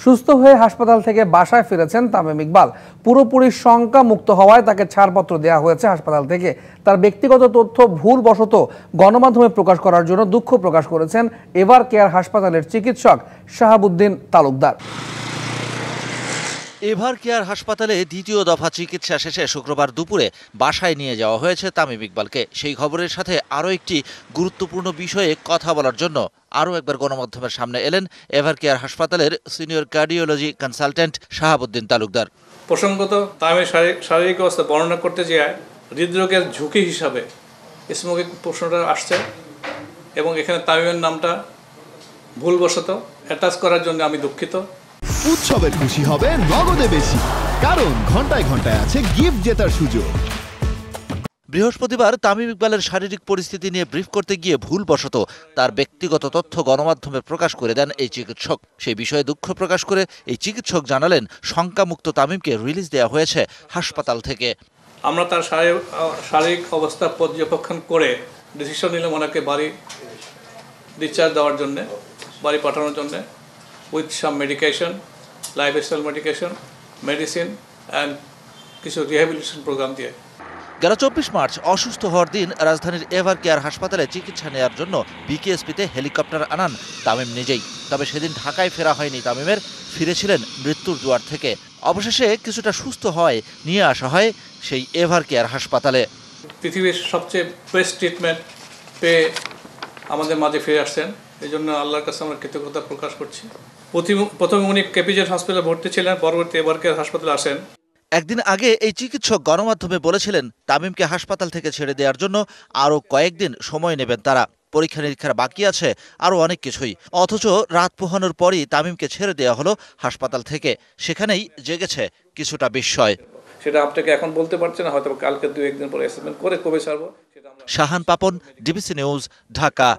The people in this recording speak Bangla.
সুস্থ হয়ে হাসপাতাল থেকে বাসায় ফিরেছেন তামিম ইকবাল। পুরোপুরি শঙ্কা মুক্ত হওয়ায় তাকে ছাড়পত্র দেওয়া হয়েছে হাসপাতাল থেকে। তার ব্যক্তিগত তথ্য ভুলবশত গণমাধ্যমে প্রকাশ করার জন্য দুঃখ প্রকাশ করেছেন এভার কেয়ার হাসপাতালের চিকিৎসক শাহাবুদ্দিন তালুকদার। এভার কেয়ার হাসপাতালে দ্বিতীয় দফা চিকিৎসা শেষে শুক্রবার দুপুরে বাসায় নিয়ে যাওয়া হয়েছে তামিম ইকবালকে। সেই খবরের সাথে আরও একটি গুরুত্বপূর্ণ বিষয়ে কথা বলার জন্য আরও একবার গণমাধ্যমের সামনে এলেন এভার কেয়ার হাসপাতালের senior cardiology consultant Shahabuddin Talukdar. প্রসঙ্গত তামিমের শারীরিক অবস্থা বর্ণনা করতে গিয়ে হৃদরোগের ঝুঁকি হিসাবে স্মোকিং প্রশ্নটা আসছে এবং এখানে তামিমের নামটা ভুলবশত অ্যাটাচ করার জন্য আমি দুঃখিত। উৎসবের খুশি হবে নগদে বেশি, কারণ ঘন্টায় ঘন্টায় আছে গিফট জেতার সুযোগ। বৃহস্পতিবার তামিম ইকবালের শারীরিক পরিস্থিতি নিয়ে ব্রিফ করতে গিয়ে ভুলবশত তার ব্যক্তিগত তথ্য গণমাধ্যমে প্রকাশ করে দেন এই চিকিৎসক। সেই বিষয়ে দুঃখ প্রকাশ করে এই চিকিৎসক জানালেন, শঙ্কামুক্ত তামিমকে রিলিজ দেওয়া হয়েছে হাসপাতাল থেকে। আমরা তার শারীরিক অবস্থা পর্যবেক্ষণ করে ডিসিশন নিলাম ওনাকে বাড়ি ডিসচার্জ দেওয়ার জন্য, বাড়ি পাঠানোর জন্য, with some medication, lifestyle medication, medicine and কিছু রিহ্যাবিলিটেশন প্রোগ্রাম দিয়ে। গেল 24 মার্চ অসুস্থ হওয়ার দিন রাজধানীর এভার কেয়ার হাসপাতালে চিকিৎসা নেওয়ার জন্য বিকেএসপিতে হেলিকপ্টার আনান তামিম নিজেই। তবে সেদিন ঢাকায় ফেরা হয়নি তামিমের, ফিরেছিলেন মৃত্যুর দুয়ার থেকে। অবশেষে কিছুটা সুস্থ হয় নিয়ে আসা হয় সেই এভার কেয়ার হাসপাতালে। পৃথিবীর সবচেয়ে বেস্ট ট্রিটমেন্ট পেয়ে আমাদের মাঝে ফিরে আসছেন, এই জন্য আল্লাহর কাছে আমরা কৃতজ্ঞতা প্রকাশ করছি। প্রথমে উনি কেপিজেড হাসপাতালে ভর্তি ছিলেন, পরবর্তী এভার কেয়ার হাসপাতালে আসেন। একদিন আগে এই চিকিৎসক গণমাধ্যমে বলেছিলেন তামিমকে হাসপাতাল থেকে ছেড়ে দেওয়ার জন্য আরও কয়েকদিন সময় নেবেন তারা। পরীক্ষা নিরীক্ষার বাকি আছে আরও অনেক কিছুই। অথচ রাত পোহানোর পরই তামিমকে ছেড়ে দেওয়া হলো হাসপাতাল থেকে। সেখানেই জেগেছে কিছুটা বিস্ময়। সেটা আপনাকে এখন বলতে পারছি না, হয়তো কালকে 2-1 দিন পরে অ্যাসেসমেন্ট করে কবে ছাড়বো। Shahan Papon, DBC news, Dhaka.